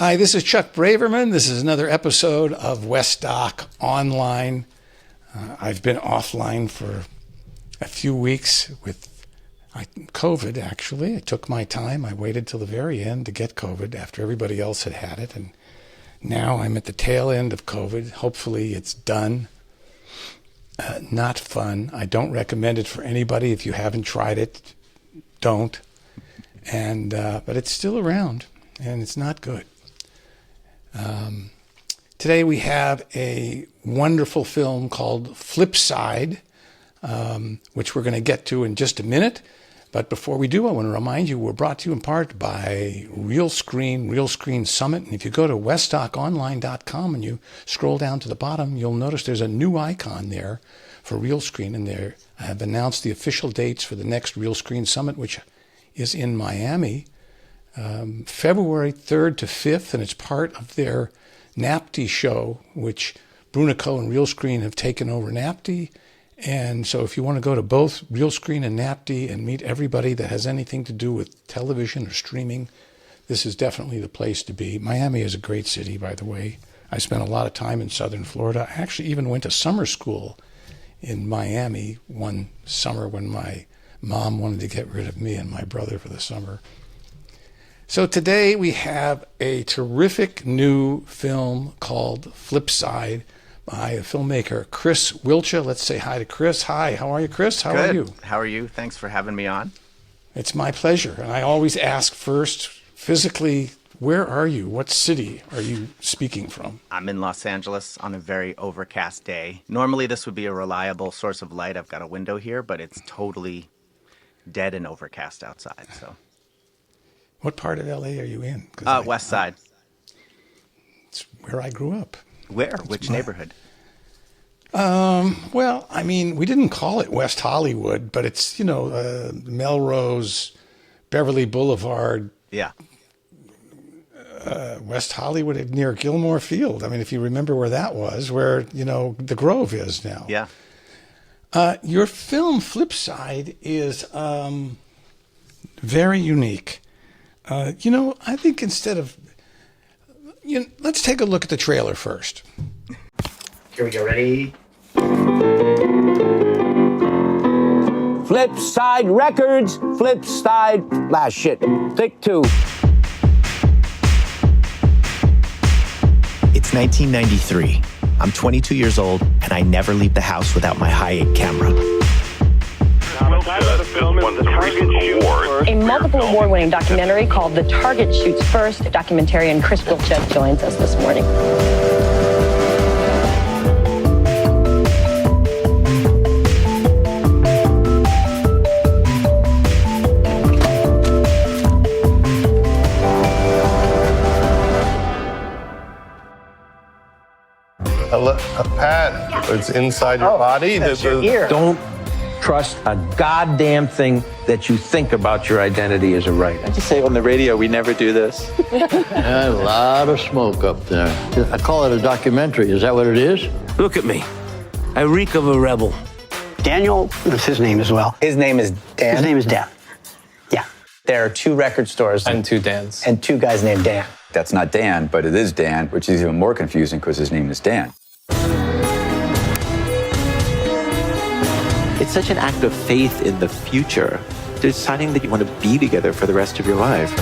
Hi, this is Chuck Braverman. This is another episode of Westdoc Online. I've been offline for a few weeks with COVID, actually. I took my time. I waited till the very end to get COVID after everybody else had had it. And now I'm at the tail end of COVID. Hopefully it's done. Not fun. I don't recommend it for anybody. If you haven't tried it, don't. And but it's still around, and it's not good. Today we have a wonderful film called FLIPSIDE, which we're going to get to in just a minute. But before we do, I want to remind you we're brought to you in part by Real Screen Summit. And if you go to westdoconline.com and you scroll down to the bottom, you'll notice there's a new icon there for Real Screen. And they have announced the official dates for the next Real Screen Summit, which is in Miami. February 3rd to 5th, and it's part of their NAPTI show, which Brunico and Real Screen have taken over NAPTI. And so if you want to go to both Real Screen and NAPTI and meet everybody that has anything to do with television or streaming, this is definitely the place to be. Miami is a great city, by the way. I spent a lot of time in southern Florida. I actually even went to summer school in Miami one summer when my mom wanted to get rid of me and my brother for the summer. So today we have a terrific new film called FLIPSIDE by a filmmaker, Chris Wilcha. Let's say hi to Chris. Hi, how are you, Chris? How are you? How are you? Thanks for having me on. It's my pleasure. And I always ask first, physically, where are you? What city are you speaking from? I'm in Los Angeles on a very overcast day. Normally this would be a reliable source of light. I've got a window here, but it's totally dead and overcast outside, so... What part of LA are you in? West Side. It's where I grew up. Where? Which neighborhood? Well, I mean, we didn't call it West Hollywood, but it's, Melrose, Beverly Boulevard. Yeah. West Hollywood near Gilmore Field. I mean, if you remember where that was, where, the Grove is now. Yeah. Your film, FLIPSIDE, is very unique. I think instead of, let's take a look at the trailer first. Here we go, ready? FLIPSIDE Records, FLIPSIDE, last shit, take two. It's 1993. I'm 22 years old, and I never leave the house without my high-8 camera. The film won some recent awards. A multiple award-winning documentary called The Target Shoots First. Documentarian Chris Wilcha joins us this morning. A pad. It's inside your body. That's your ear. Don't trust a goddamn thing that you think about your identity as a writer. I just say on the radio, we never do this. A lot of smoke up there. I call it a documentary. Is that what it is? Look at me. I reek of a rebel. Daniel, that's his name as well. His name is Dan. His name is Dan. Yeah. There are 2 record stores. And 2 Dans. And 2 guys named Dan. That's not Dan, but it is Dan, which is even more confusing because his name is Dan. It's such an act of faith in the future, deciding that you want to be together for the rest of your life.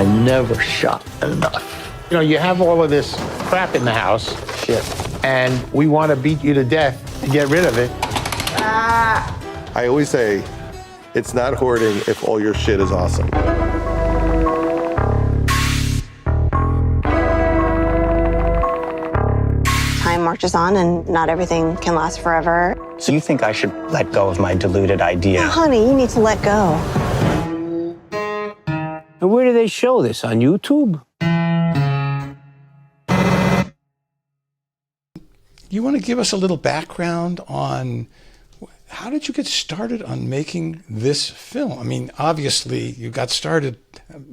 I never shot enough. You have all of this crap in the house. Shit. And we want to beat you to death to get rid of it. I always say, it's not hoarding if all your shit is awesome. Time marches on and not everything can last forever. So you think I should let go of my deluded idea? Oh, honey, you need to let go. And where do they show this? On YouTube? You want to give us a little background on how did you get started on making this film? I mean, obviously you got started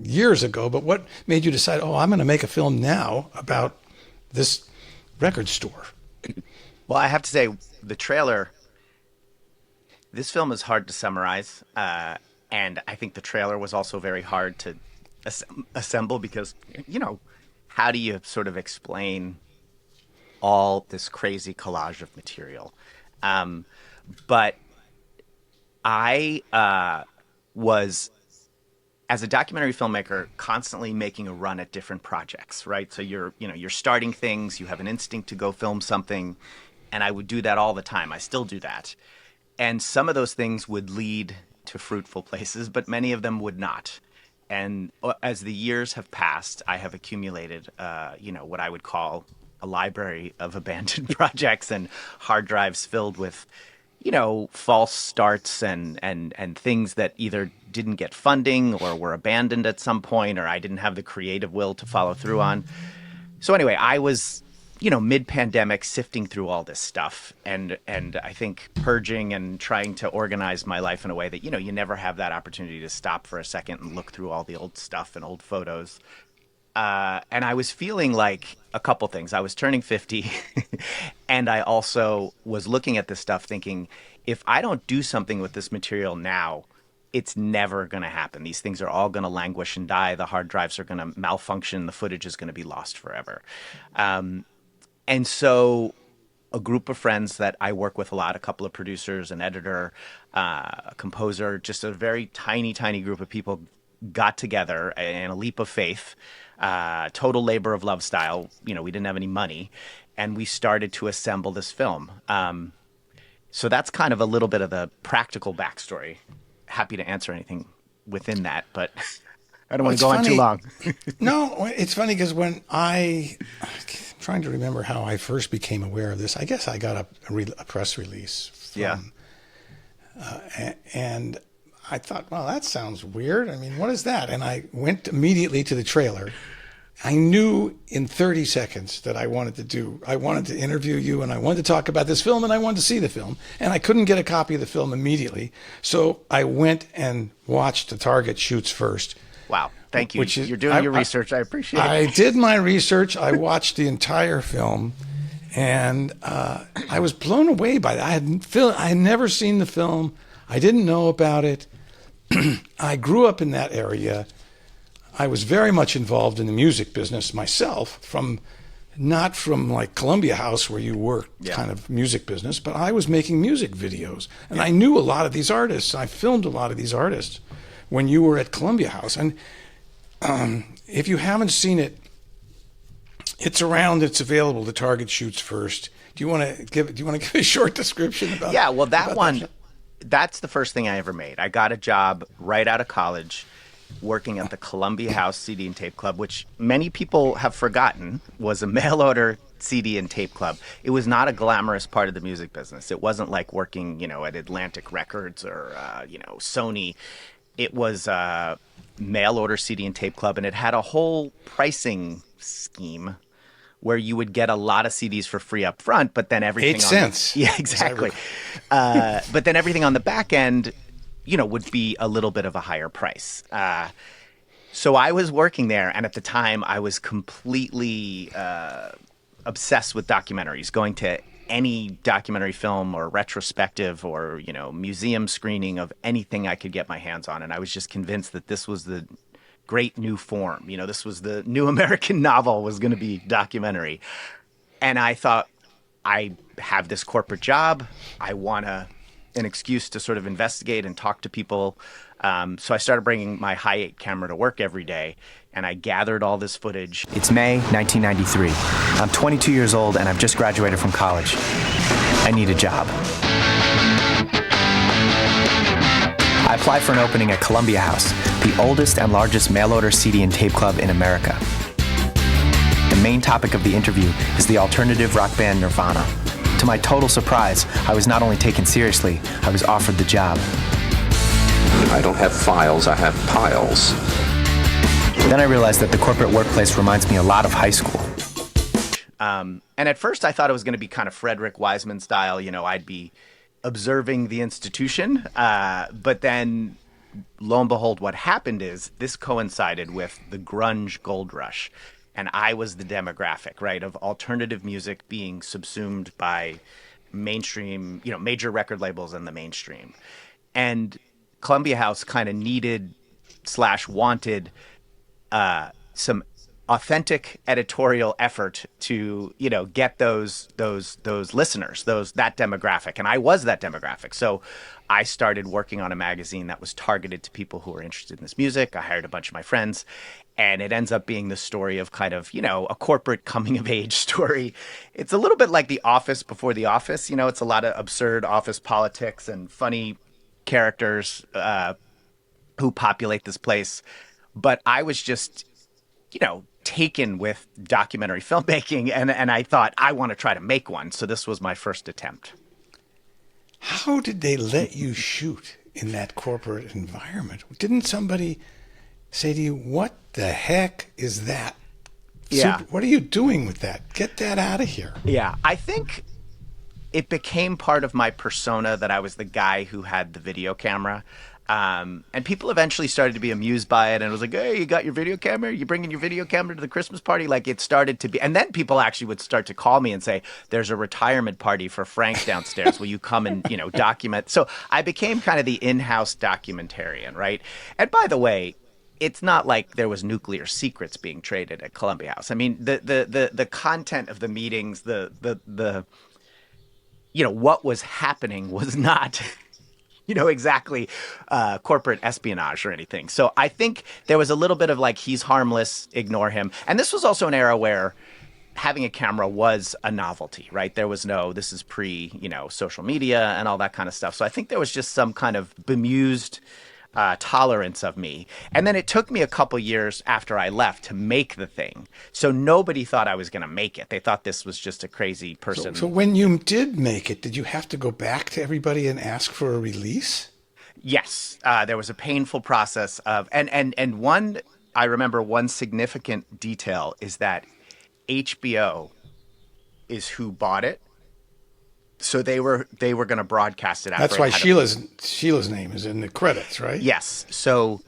years ago, but what made you decide, I'm going to make a film now about this record store? Well, I have to say, the trailer, this film is hard to summarize. And I think the trailer was also very hard to assemble because, how do you sort of explain all this crazy collage of material? But I was, as a documentary filmmaker, constantly making a run at different projects, right? So you're starting things, you have an instinct to go film something, and I would do that all the time. I still do that. And some of those things would lead to fruitful places, but many of them would not. And as the years have passed, I have accumulated, what I would call a library of abandoned projects and hard drives filled with, false starts and things that either didn't get funding or were abandoned at some point, or I didn't have the creative will to follow through on. So anyway, I was, mid-pandemic sifting through all this stuff and I think purging and trying to organize my life in a way that, you never have that opportunity to stop for a second and look through all the old stuff and old photos. And I was feeling like a couple things. I was turning 50 and I also was looking at this stuff thinking, if I don't do something with this material now, it's never going to happen. These things are all going to languish and die. The hard drives are going to malfunction. The footage is going to be lost forever. And so a group of friends that I work with a lot, a couple of producers, an editor, a composer, just a very tiny, tiny group of people got together in a leap of faith, total labor of love style. We didn't have any money, and we started to assemble this film. So that's kind of a little bit of the practical backstory. Happy to answer anything within that, but I don't want to go on too long. No, it's funny because when I'm trying to remember how I first became aware of this, I guess I got a press release from, and I thought, well, that sounds weird. I mean, what is that? And I went immediately to the trailer. I knew in 30 seconds that I wanted to interview you, and I wanted to talk about this film, and I wanted to see the film. And I couldn't get a copy of the film immediately. So I went and watched the Target shoots first. Wow. Thank you. You're doing your research. I appreciate it. I did my research. I watched the entire film, and I was blown away by that. I had never seen the film. I didn't know about it. I grew up in that area. I was very much involved in the music business myself, not from like Columbia House where you work kind of music business, but I was making music videos. And I knew a lot of these artists. I filmed a lot of these artists when you were at Columbia House. And if you haven't seen it, it's around, it's available. The Target shoots first. Do you want to give a short description about Yeah, well, that one, that's the first thing I ever made. I got a job right out of college working at the Columbia House CD and Tape Club, which many people have forgotten was a mail order CD and tape club. It was not a glamorous part of the music business. It wasn't like working, at Atlantic Records or, Sony. It was a mail order CD and tape club, and it had a whole pricing scheme where you would get a lot of CDs for free up front, but then everything 8 cents. Yeah, exactly. But then everything on the back end, would be a little bit of a higher price. So I was working there, and at the time I was completely obsessed with documentaries, going to any documentary film or retrospective or, museum screening of anything I could get my hands on. And I was just convinced that this was the great new form. This was the new American novel was going to be documentary. And I thought, I have this corporate job. I want an excuse to sort of investigate and talk to people. So I started bringing my Hi8 camera to work every day, and I gathered all this footage. It's May 1993. I'm 22 years old, and I've just graduated from college. I need a job. I applied for an opening at Columbia House, the oldest and largest mail-order CD and tape club in America. The main topic of the interview is the alternative rock band Nirvana. To my total surprise, I was not only taken seriously, I was offered the job. I don't have files, I have piles. Then I realized that the corporate workplace reminds me a lot of high school. And at first I thought it was going to be kind of Frederick Wiseman style, I'd be observing the institution. But then, lo and behold, what happened is this coincided with the grunge gold rush. And I was the demographic, right, of alternative music being subsumed by mainstream, major record labels and the mainstream. And Columbia House kind of needed / wanted some authentic editorial effort to, get those listeners, that demographic. And I was that demographic. So I started working on a magazine that was targeted to people who were interested in this music. I hired a bunch of my friends, and it ends up being the story of kind of, a corporate coming of age story. It's a little bit like The Office before The Office. It's a lot of absurd office politics and funny characters who populate this place. But I was just, taken with documentary filmmaking, and I thought, I want to try to make one. So this was my first attempt. How did they let you shoot in that corporate environment? Didn't somebody say to you, what the heck is that? Yeah. What are you doing with that? Get that out of here. Yeah. I think it became part of my persona that I was the guy who had the video camera. And people eventually started to be amused by it. And it was like, hey, you got your video camera? You bringing your video camera to the Christmas party? Like, it started to be. And then people actually would start to call me and say, there's a retirement party for Frank downstairs. Will you come and, document? So I became kind of the in-house documentarian, right? And by the way, it's not like there was nuclear secrets being traded at Columbia House. I mean, the content of the meetings, what was happening was not exactly corporate espionage or anything. So I think there was a little bit of like, he's harmless, ignore him. And this was also an era where having a camera was a novelty, right? There was this is pre, social media and all that kind of stuff. So I think there was just some kind of bemused tolerance of me. And then it took me a couple years after I left to make the thing. So nobody thought I was going to make it. They thought this was just a crazy person. So when you did make it, did you have to go back to everybody and ask for a release? Yes. There was a painful process of, and one, I remember one significant detail is that HBO is who bought it. So they were going to broadcast it. That's why Sheila's name is in the credits, right? Yes. So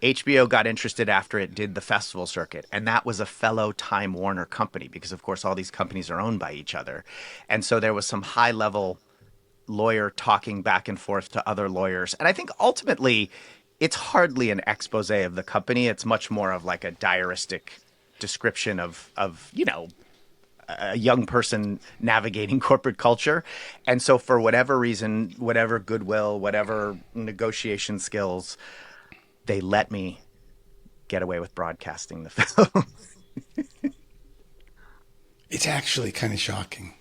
HBO got interested after it did the festival circuit, and that was a fellow Time Warner company because, of course, all these companies are owned by each other. And so there was some high-level lawyer talking back and forth to other lawyers. And I think ultimately it's hardly an expose of the company. It's much more of like a diaristic description of a young person navigating corporate culture. And so for whatever reason, whatever goodwill, whatever negotiation skills, they let me get away with broadcasting the film. It's actually kind of shocking.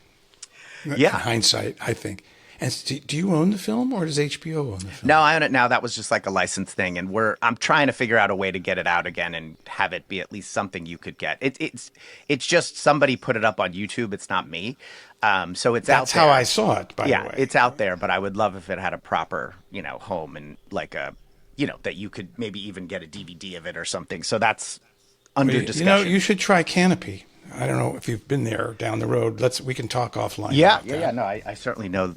Yeah. In hindsight, I think. And do you own the film, or does HBO own the film? No, I own it now. That was just like a license thing, and I'm trying to figure out a way to get it out again and have it be at least something you could get. It's just somebody put it up on YouTube. It's not me. So it's out there. That's how I saw it, by the way. Yeah, it's out there, but I would love if it had a proper, home and like a, that you could maybe even get a DVD of it or something. So that's under discussion. You should try Canopy. I don't know if you've been there down the road. We can talk offline. Yeah. No, I certainly know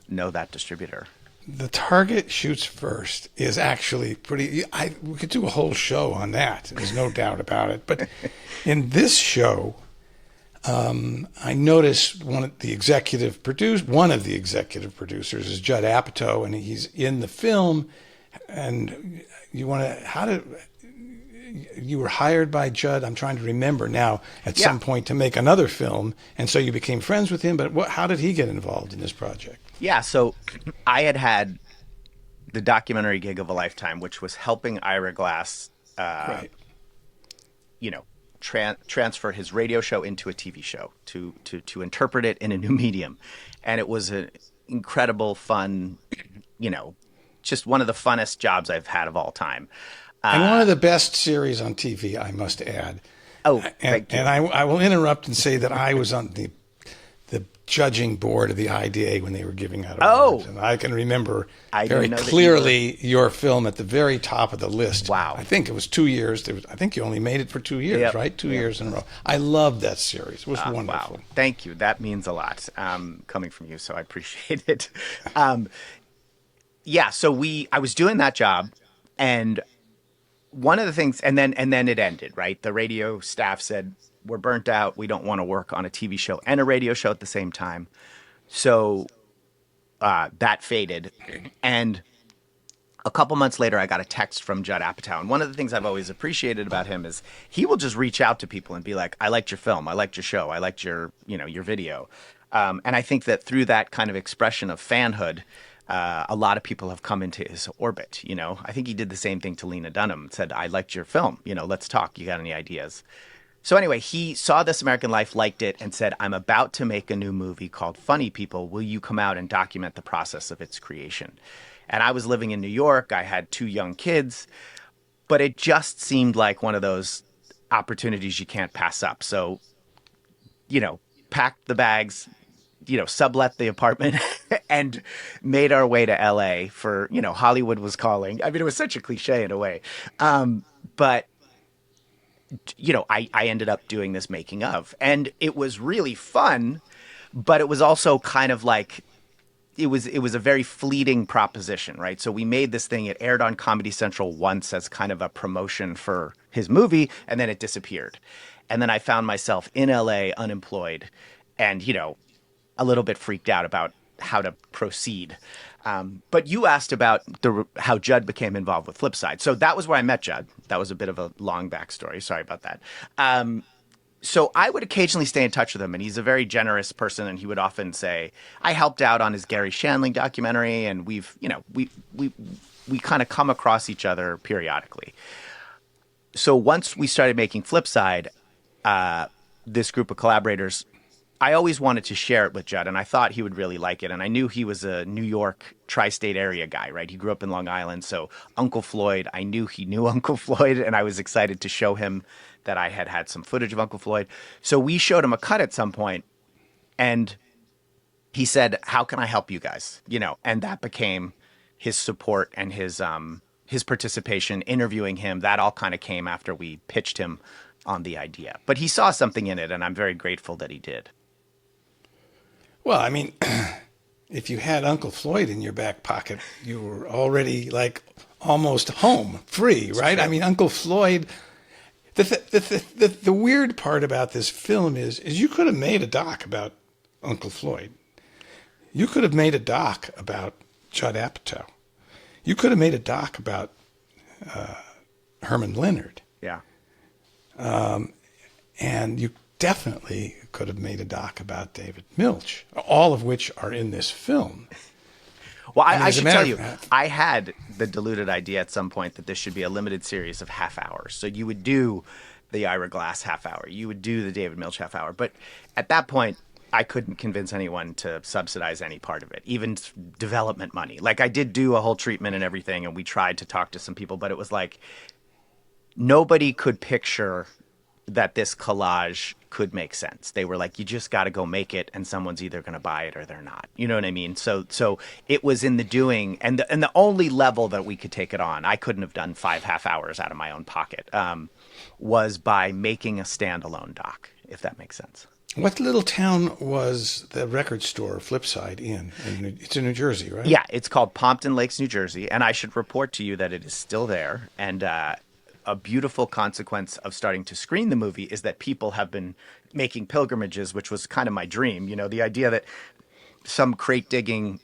that distributor. The Target Shoots First is actually pretty. We could do a whole show on that. There's no doubt about it. But in this show, I noticed one of the executive producers is Judd Apatow, and he's in the film. And you were hired by Judd, I'm trying to remember now, at some point to make another film, and so you became friends with him, but how did he get involved in this project? Yeah, so I had the documentary gig of a lifetime, which was helping Ira Glass, transfer his radio show into a TV show, to interpret it in a new medium. And it was an incredible, fun, just one of the funnest jobs I've had of all time. And one of the best series on TV, I must add. Oh, thank you. And I will interrupt and say that I was on the judging board of the IDA when they were giving out awards. And I can remember very clearly your film at the very top of the list. Wow. I think it was 2 years. I think you only made it for 2 years, right? 2 years in a row. I loved that series. It was wonderful. Wow. Thank you. That means a lot coming from you, so I appreciate it. So I was doing that job, and one of the things, and then it ended, right? The radio staff said, we're burnt out. We don't want to work on a TV show and a radio show at the same time. So that faded. And a couple months later, I got a text from Judd Apatow. And one of the things I've always appreciated about him is he will just reach out to people and be like, I liked your film. I liked your show. I liked your video. And I think that through that kind of expression of fanhood, a lot of people have come into his orbit. I think he did the same thing to Lena Dunham, said, I liked your film. Let's talk. You got any ideas? So anyway, he saw This American Life, liked it, and said, I'm about to make a new movie called Funny People. Will you come out and document the process of its creation? And I was living in New York. I had 2 young kids, but it just seemed like one of those opportunities you can't pass up. So, packed the bags, sublet the apartment and made our way to LA for, Hollywood was calling. I mean, it was such a cliche in a way. But I ended up doing this making of, and it was really fun, but it was also kind of like, it was a very fleeting proposition, right? So we made this thing. It aired on Comedy Central once as kind of a promotion for his movie, and then it disappeared. And then I found myself in LA unemployed and, a little bit freaked out about how to proceed. But you asked about how Judd became involved with FLIPSIDE. So that was where I met Judd. That was a bit of a long backstory. Sorry about that. So I would occasionally stay in touch with him, and he's a very generous person, and he would often say, I helped out on his Gary Shandling documentary, and we kind of come across each other periodically. So once we started making FLIPSIDE, this group of collaborators, I always wanted to share it with Judd, and I thought he would really like it. And I knew he was a New York tri-state area guy, right? He grew up in Long Island. So Uncle Floyd, I knew he knew Uncle Floyd, and I was excited to show him that I had some footage of Uncle Floyd. So we showed him a cut at some point, and he said, how can I help you guys? And that became his support and his participation, interviewing him. That all kind of came after we pitched him on the idea. But he saw something in it, and I'm very grateful that he did. Well, I mean, if you had Uncle Floyd in your back pocket, you were already like almost home free, right? I mean, Uncle Floyd. The weird part about this film is you could have made a doc about Uncle Floyd. You could have made a doc about Judd Apatow. You could have made a doc about Herman Leonard. Yeah. And you definitely could have made a doc about David Milch, all of which are in this film. Well, I should tell you, I had the deluded idea at some point that this should be a limited series of half hours. So you would do the Ira Glass half hour. You would do the David Milch half hour. But at that point, I couldn't convince anyone to subsidize any part of it, even development money. Like, I did do a whole treatment and everything, and we tried to talk to some people, but it was like nobody could picture that this collage could make sense. They were like, you just got to go make it, and someone's either going to buy it or they're not. You know what I mean? So it was in the doing, and the only level that we could take it on, I couldn't have done 5 half hours out of my own pocket, was by making a standalone doc, if that makes sense. What little town was the record store FLIPSIDE in? It's in New Jersey, right? Yeah, it's called Pompton Lakes, New Jersey, and I should report to you that it is still there, and a beautiful consequence of starting to screen the movie is that people have been making pilgrimages, which was kind of my dream. The idea that some crate digging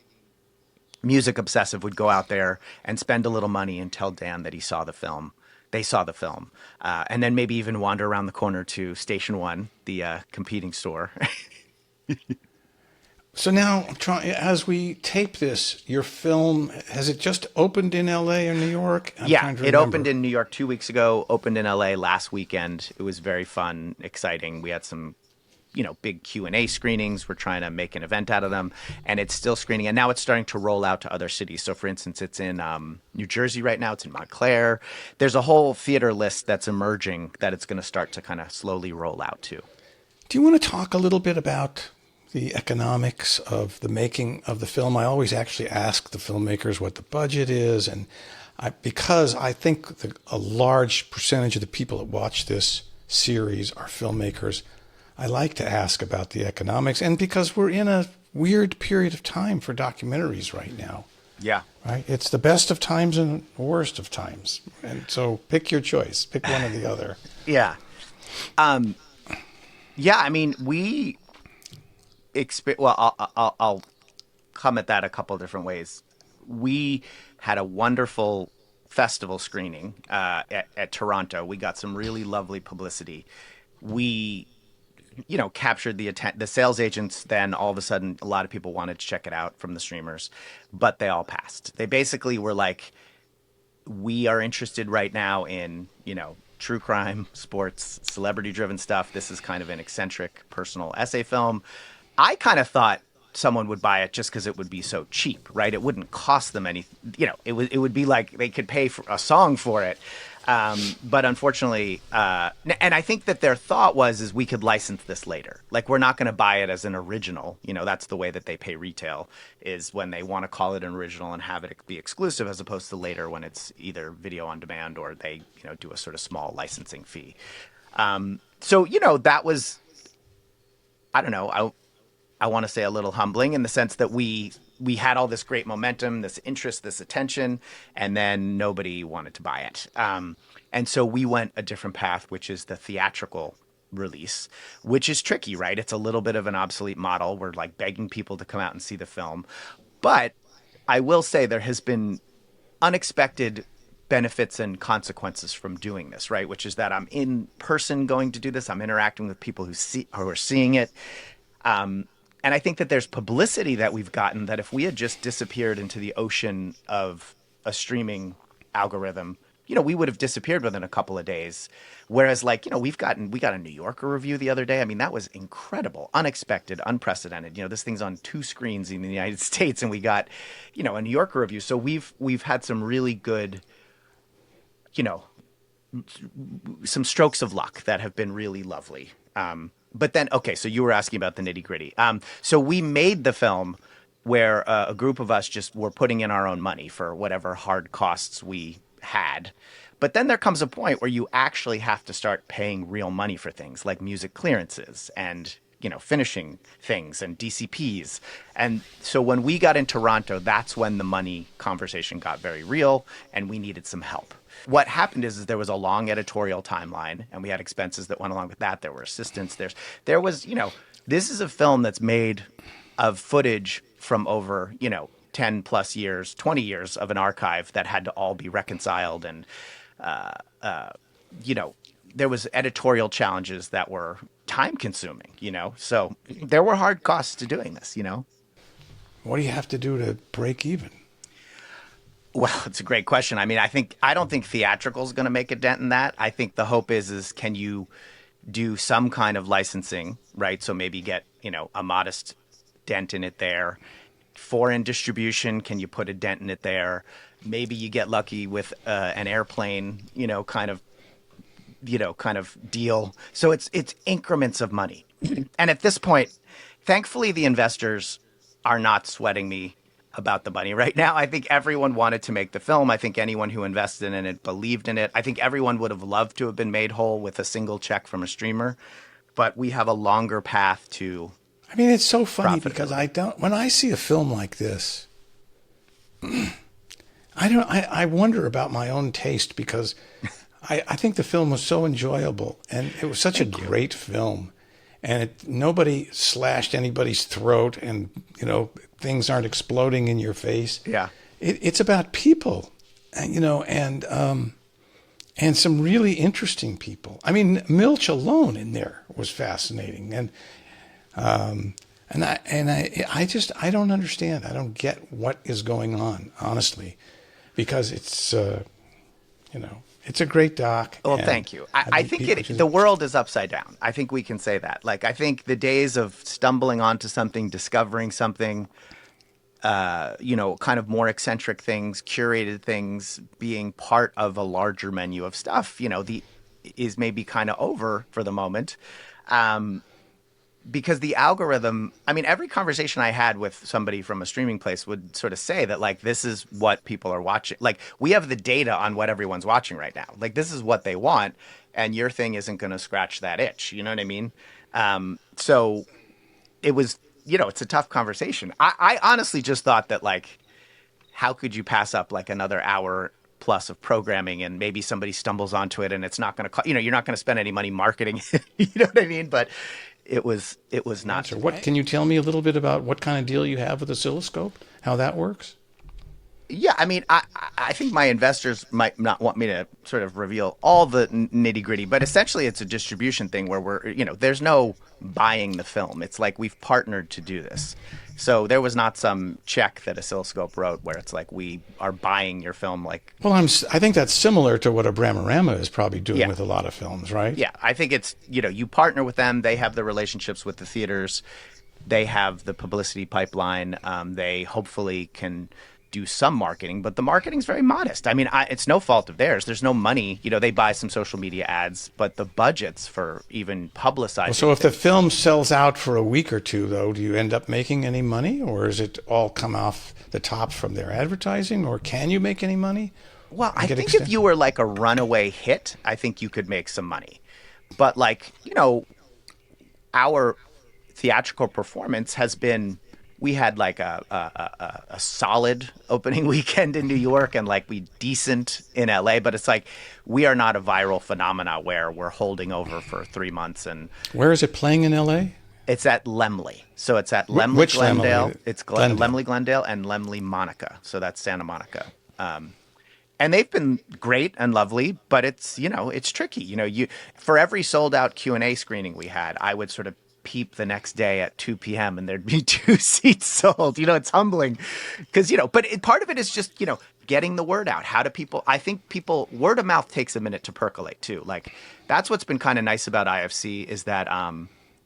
music obsessive would go out there and spend a little money and tell Dan that he saw the film. They saw the film. And then maybe even wander around the corner to Station One, the competing store. So now, as we tape this, your film, has it just opened in L.A. or New York? Yeah, it opened in New York 2 weeks ago, opened in L.A. last weekend. It was very fun, exciting. We had some, big Q&A screenings. We're trying to make an event out of them, and it's still screening. And now it's starting to roll out to other cities. So, for instance, it's in New Jersey right now. It's in Montclair. There's a whole theater list that's emerging that it's going to start to kind of slowly roll out to. Do you want to talk a little bit about the economics of the making of the film? I always actually ask the filmmakers what the budget is, and because I think a large percentage of the people that watch this series are filmmakers, I like to ask about the economics, and because we're in a weird period of time for documentaries right now. Yeah. Right? It's the best of times and the worst of times. And so pick your choice. Pick one or the other. Yeah. Yeah, I mean, I'll come at that a couple of different ways. We had a wonderful festival screening at Toronto. We got some really lovely publicity. We, captured the sales agents. Then all of a sudden, a lot of people wanted to check it out from the streamers, but they all passed. They basically were like, we are interested right now in, true crime, sports, celebrity-driven stuff. This is kind of an eccentric personal essay film. I kind of thought someone would buy it just because it would be so cheap, right? It wouldn't cost them any, it would be like they could pay for a song for it. But unfortunately, and I think that their thought is we could license this later. Like, we're not going to buy it as an original. That's the way that they pay retail, is when they want to call it an original and have it be exclusive, as opposed to later when it's either video on demand or they, do a sort of small licensing fee. So, that was, I don't know, I want to say a little humbling in the sense that we had all this great momentum, this interest, this attention, and then nobody wanted to buy it. And so we went a different path, which is the theatrical release, which is tricky, right? It's a little bit of an obsolete model. We're like begging people to come out and see the film. But I will say there has been unexpected benefits and consequences from doing this, right? Which is that I'm in person going to do this. I'm interacting with people who are seeing it. And I think that there's publicity that we've gotten that if we had just disappeared into the ocean of a streaming algorithm, we would have disappeared within a couple of days. Whereas, like, we got a New Yorker review the other day. I mean, that was incredible, unexpected, unprecedented. This thing's on 2 screens in the United States, and we got, a New Yorker review. So we've had some really good, some strokes of luck that have been really lovely. But then, okay, so you were asking about the nitty gritty. So we made the film where a group of us just were putting in our own money for whatever hard costs we had. But then there comes a point where you actually have to start paying real money for things like music clearances and, finishing things and DCPs. And so when we got in Toronto, that's when the money conversation got very real and we needed some help. What happened is there was a long editorial timeline and we had expenses that went along with that. There were assistants. There was, this is a film that's made of footage from over, 10 plus years, 20 years of an archive that had to all be reconciled. And, there was editorial challenges that were time consuming, so there were hard costs to doing this, What do you have to do to break even? Well, it's a great question. I mean, I don't think theatrical is going to make a dent in that. I think the hope is can you do some kind of licensing, right? So maybe get, a modest dent in it there. Foreign distribution, can you put a dent in it there? Maybe you get lucky with an airplane, kind of deal. So it's increments of money. And at this point, thankfully, the investors are not sweating me about the money right now. I think everyone wanted to make the film. I think anyone who invested in it believed in it. I think everyone would have loved to have been made whole with a single check from a streamer, but we have a longer path to. I mean, it's so funny because when I see a film like this, I wonder about my own taste because I think the film was so enjoyable and it was such a great film. And nobody slashed anybody's throat, and things aren't exploding in your face. Yeah, it's about people, and some really interesting people. I mean, Milch alone in there was fascinating, and I don't understand. I don't get what is going on, honestly, because it's it's a great doc. Well, thank you. I think the world is upside down. I think we can say that. Like, I think the days of stumbling onto something, discovering something, kind of more eccentric things, curated things, being part of a larger menu of stuff, is maybe kind of over for the moment. Because the algorithm, I mean, every conversation I had with somebody from a streaming place would sort of say that, like, this is what people are watching. Like, we have the data on what everyone's watching right now. Like, this is what they want, and your thing isn't going to scratch that itch. You know what I mean? So it was, it's a tough conversation. I honestly just thought that, like, how could you pass up, like, another hour plus of programming and maybe somebody stumbles onto it and it's not going to, you're not going to spend any money marketing. You know what I mean? But it was not. What can you tell me a little bit about what kind of deal you have with Oscilloscope? How that works? Yeah, I mean, I think my investors might not want me to sort of reveal all the nitty gritty, but essentially it's a distribution thing where there's no buying the film. It's like we've partnered to do this. So there was not some check that Oscilloscope wrote where it's like we are buying your film. Like, well, I think that's similar to what a Braverman is probably doing with a lot of films, right? Yeah, I think it's you partner with them. They have the relationships with the theaters. They have the publicity pipeline. They hopefully can do some marketing, but the marketing's very modest. I mean, it's no fault of theirs. There's no money. They buy some social media ads, but the budgets for even publicizing. Well, so if the film sells out for a week or two, though, do you end up making any money, or is it all come off the top from their advertising, or can you make any money? Well, I think if you were like a runaway hit, I think you could make some money. But our theatrical performance has been, we had like a solid opening weekend in New York and like we decent in LA, but it's like we are not a viral phenomena where we're holding over for 3 months. And where is it playing in LA? It's at Laemmle. So it's at Laemmle, Which Glendale. Laemmle? It's Laemmle, Glendale, and Laemmle, Monica. So that's Santa Monica. And they've been great and lovely, but it's it's tricky. For every sold out Q&A screening we had, I would sort of peep the next day at 2 p.m. and there'd be 2 seats sold. It's humbling because, but part of it is just, getting the word out. How do people, I think word of mouth takes a minute to percolate too. Like that's what's been kind of nice about IFC is that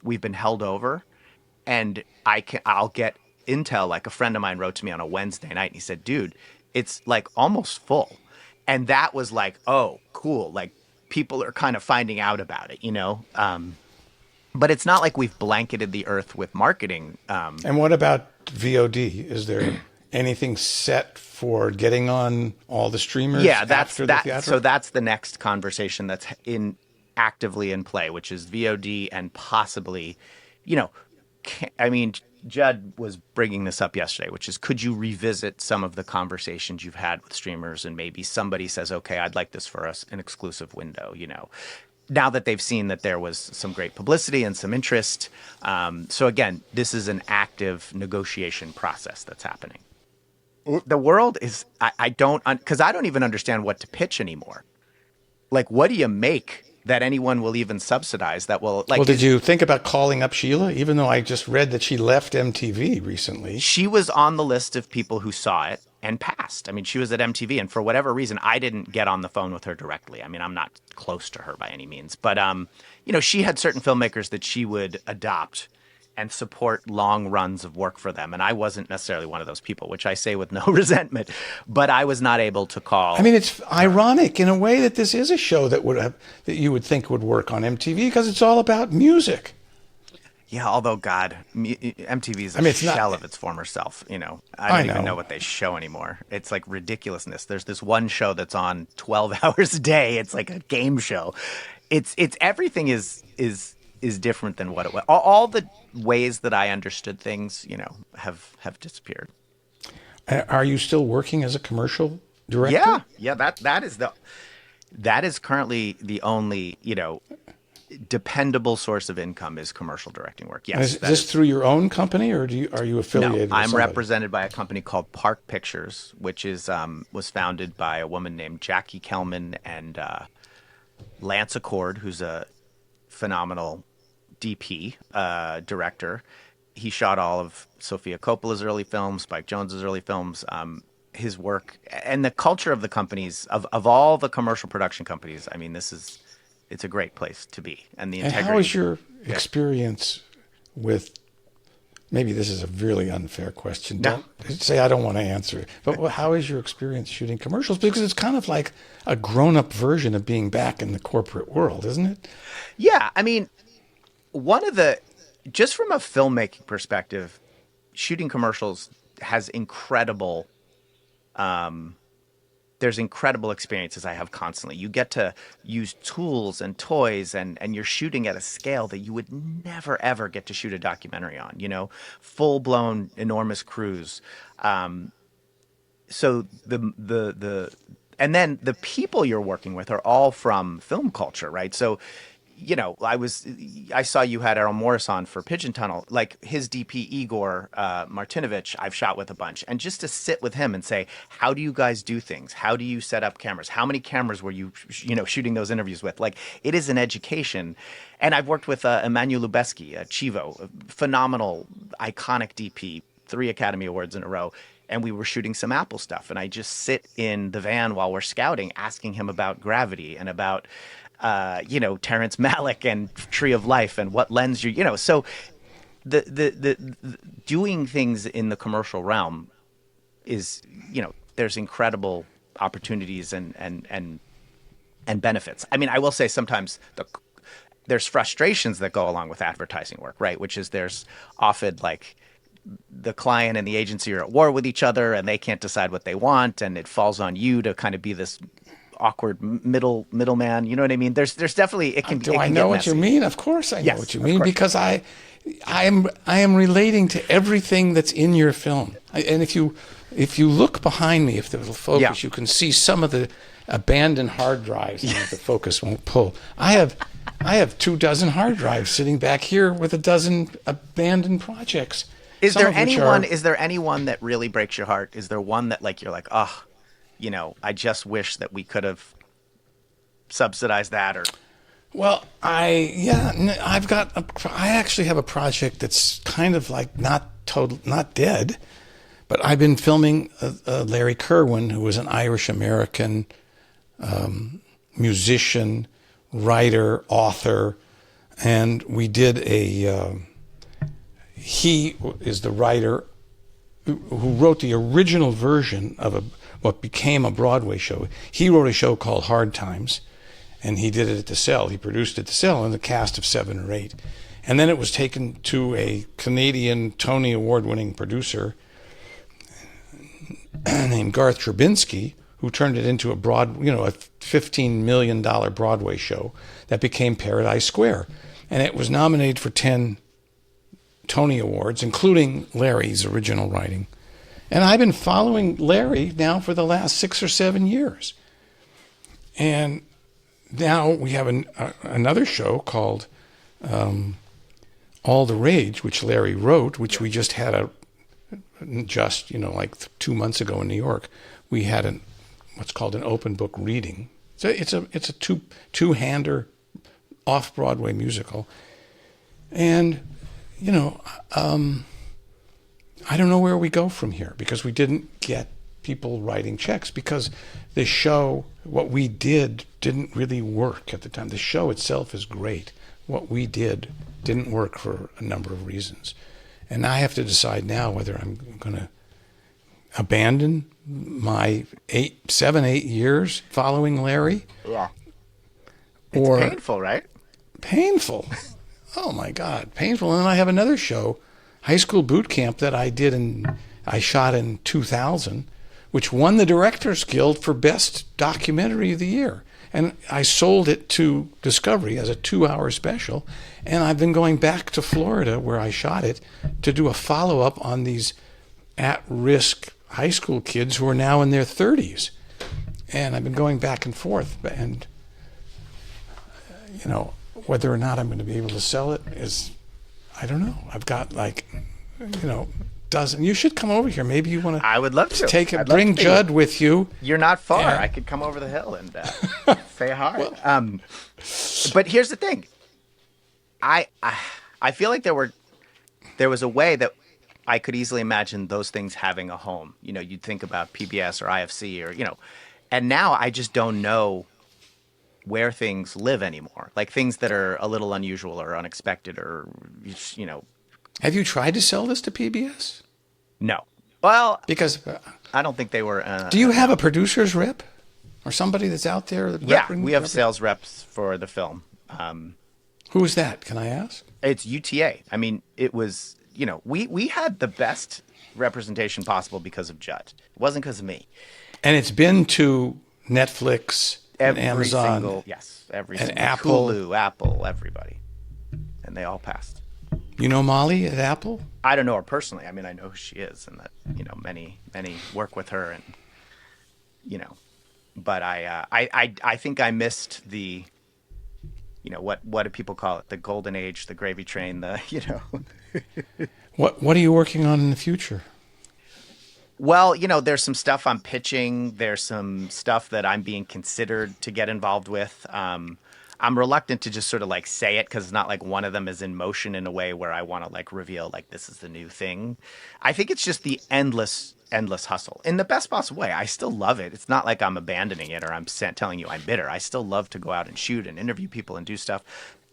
we've been held over and I'll get intel. Like a friend of mine wrote to me on a Wednesday night and he said, dude, it's like almost full. And that was like, oh, cool. Like people are kind of finding out about it, but it's not like we've blanketed the earth with marketing. And what about VOD? Is there anything set for getting on all the streamers? Yeah, after the theater? So that's the next conversation that's actively in play, which is VOD and possibly, Judd was bringing this up yesterday, which is could you revisit some of the conversations you've had with streamers and maybe somebody says, okay, I'd like this for an exclusive window, now that they've seen that there was some great publicity and some interest. So again, this is an active negotiation process that's happening. The world is, because I don't even understand what to pitch anymore. Like, what do you make that anyone will even subsidize that will like? Well, did you think about calling up Sheila? Even though I just read that she left MTV recently. She was on the list of people who saw it and passed. I mean, she was at MTV, and for whatever reason, I didn't get on the phone with her directly. I mean, I'm not close to her by any means, but she had certain filmmakers that she would adopt and support long runs of work for them, and I wasn't necessarily one of those people, which I say with no resentment, but I was not able to call. I mean, it's ironic in a way that this is a show that you would think would work on MTV because it's all about music. Yeah, although God, MTV is a shell of its former self. I don't even know what they show anymore. It's like ridiculousness. There's this one show that's on 12 hours a day. It's like a game show. It's everything is different than what it was. All the ways that I understood things, have disappeared. Are you still working as a commercial director? Yeah. That is currently the only dependable source of income is commercial directing work. Yes. Is this through your own company, or are you affiliated? No, with I'm somebody? represented by a company called Park Pictures, which is was founded by a woman named Jackie Kelman and Lance Accord, who's a phenomenal DP director. He shot all of Sofia Coppola's early films, Spike Jonze's early films. His work and the culture of the companies of all the commercial production companies. I mean, it's a great place to be, and the integrity. And how is your experience with? Maybe this is a really unfair question. Don't say I don't want to answer it. But how is your experience shooting commercials? Because it's kind of like a grown-up version of being back in the corporate world, isn't it? Yeah, I mean, just from a filmmaking perspective, shooting commercials has incredible. There's incredible experiences I have constantly. You get to use tools and toys and you're shooting at a scale that you would never, ever get to shoot a documentary on, full-blown enormous crews. So and then the people you're working with are all from film culture, right? So I saw you had Errol Morris on for Pigeon Tunnel. Like his DP Igor Martinovich, I've shot with a bunch, and just to sit with him and say, how do you guys do things? How do you set up cameras? How many cameras were you, shooting those interviews with? Like, it is an education. And I've worked with Emmanuel Lubezki, Chivo, a phenomenal, iconic DP, 3 Academy Awards in a row. And we were shooting some Apple stuff, and I just sit in the van while we're scouting, asking him about gravity and about Terrence Malick and Tree of Life and what lens so the doing things in the commercial realm is, there's incredible opportunities and benefits. I mean, I will say sometimes there's frustrations that go along with advertising work, right? Which is there's often like the client and the agency are at war with each other and they can't decide what they want, and it falls on you to kind of be this awkward middleman. You know what I mean? There's definitely it can. Do I know what you mean? Of course I know what you mean, because I am relating to everything that's in your film. And if you look behind me, if there's a focus, you can see some of the abandoned hard drives. And the focus won't pull. I have 24 hard drives sitting back here with 12 abandoned projects. Is there anyone that really breaks your heart? Is there one that like you're like, oh, I just wish that we could have subsidized that? Or well, I actually have a project that's kind of like not dead, but I've been filming Larry Kerwin, who was an Irish American musician, writer, author, and we did he is the writer who wrote the original version of what became a Broadway show. He wrote a show called Hard Times, and he did it at the Cell. He produced it at the Cell in the cast of 7 or 8. And then it was taken to a Canadian Tony Award-winning producer named Garth Drabinsky, who turned it into a $15 million Broadway show that became Paradise Square. And it was nominated for 10 Tony Awards, including Larry's original writing. And I've been following Larry now for the last 6 or 7 years. And now we have another show called All the Rage, which Larry wrote, which we just had like 2 months ago in New York. We had what's called an open book reading. So it's a two-hander off-Broadway musical. And I don't know where we go from here, because we didn't get people writing checks, because the show, what we did, didn't really work at the time. The show itself is great. What we did didn't work for a number of reasons. And I have to decide now whether I'm going to abandon my 7, 8 years following Larry. Yeah. It's painful, right? Painful. Oh my God, painful. And then I have another show, High School Boot Camp, that I shot in 2000, which won the Directors Guild for Best Documentary of the Year. And I sold it to Discovery as a 2-hour special. And I've been going back to Florida, where I shot it, to do a follow-up on these at-risk high school kids who are now in their 30s. And I've been going back and forth. And, whether or not I'm going to be able to sell it is, I don't know. I've got dozen. You should come over here. Maybe you want to. I would love to. Bring Judd with you. You're not far. Yeah. I could come over the hill and say hi. Well, but here's the thing. I feel like there was a way that I could easily imagine those things having a home. You'd think about PBS or IFC or and now I just don't know where things live anymore, like things that are a little unusual or unexpected or, Have you tried to sell this to PBS? No. Well, because I don't think they were. Do you have a producer's rep or somebody that's out there? Yeah, we have sales reps for the film. Who is that? Can I ask? It's UTA. I mean, it was, we had the best representation possible because of Judd. It wasn't because of me. And it's been to Netflix, every Amazon, every and single Apple. Hulu, Apple, everybody, and they all passed. You know Molly at Apple? I don't know her personally. I mean, I know who she is, and that many work with her, and but I think I missed the you know, what do people call it? The golden age, the gravy train, the, you know. What are you working on in the future? Well, you know, there's some stuff I'm pitching. There's some stuff that I'm being considered to get involved with. I'm reluctant to just sort of like say it because it's not like one of them is in motion in a way where I want to like reveal like this is the new thing. I think it's just the endless hustle in the best possible way. I still love it. It's not like I'm abandoning it or I'm telling you I'm bitter. I still love to go out and shoot and interview people and do stuff.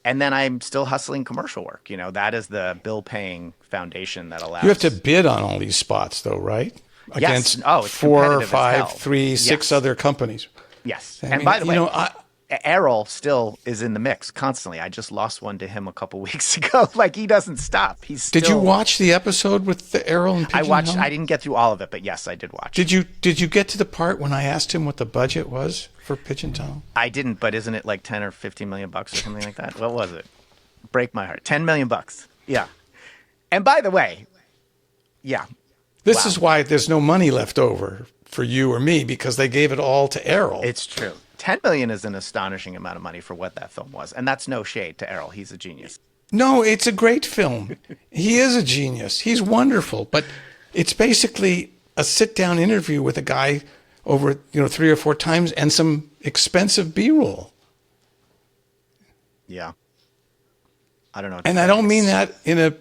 And then I'm still hustling commercial work. You know, that is the bill-paying foundation that allows. You have to bid on all these spots, though, right? Yes. Against It's 4 or competitive as 5, hell. 3, 6 Yes. other companies. Yes. I And mean, by the way, you know, Errol still is in the mix constantly. I just lost one to him a couple weeks ago. Like, he doesn't stop. He's still... Did you watch the episode with the Errol and Pigeon I watched. Helmet? I didn't get through all of it, but yes, I did watch. Did you get to the part when I asked him what the budget was for Pigeon Tunnel? I didn't, but isn't it like 10 or 15 million bucks or something like that? What was it? Break my heart. 10 million bucks. Yeah. And by the way, yeah. This is why there's no money left over for you or me, because they gave it all to Errol. It's true. 10 million is an astonishing amount of money for what that film was. And that's no shade to Errol. He's a genius. No, it's a great film. He is a genius. He's wonderful. But it's basically a sit-down interview with a guy over 3 or 4 times and some expensive B-roll. Yeah. I don't know. And I don't mean that in a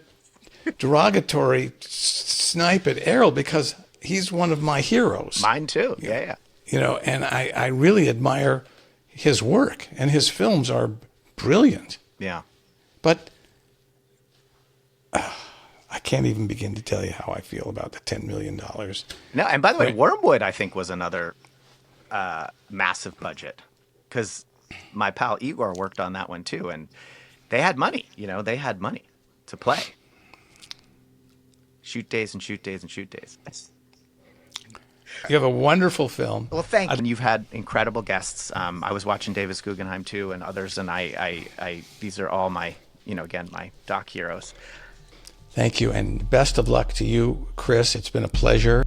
derogatory snipe at Errol, because he's one of my heroes. Mine too. Yeah. You know, and I really admire his work, and his films are brilliant. Yeah. But I can't even begin to tell you how I feel about the $10 million. No, and by the way, Wormwood, I think, was another massive budget, because my pal Igor worked on that one too, and they had money. You know, they had money to play. Shoot days and shoot days and shoot days. You have a wonderful film. Well, thank you. And you've had incredible guests. I was watching Davis Guggenheim too, and others, and I these are all my, again, my doc heroes. Thank you, and best of luck to you, Chris. It's been a pleasure.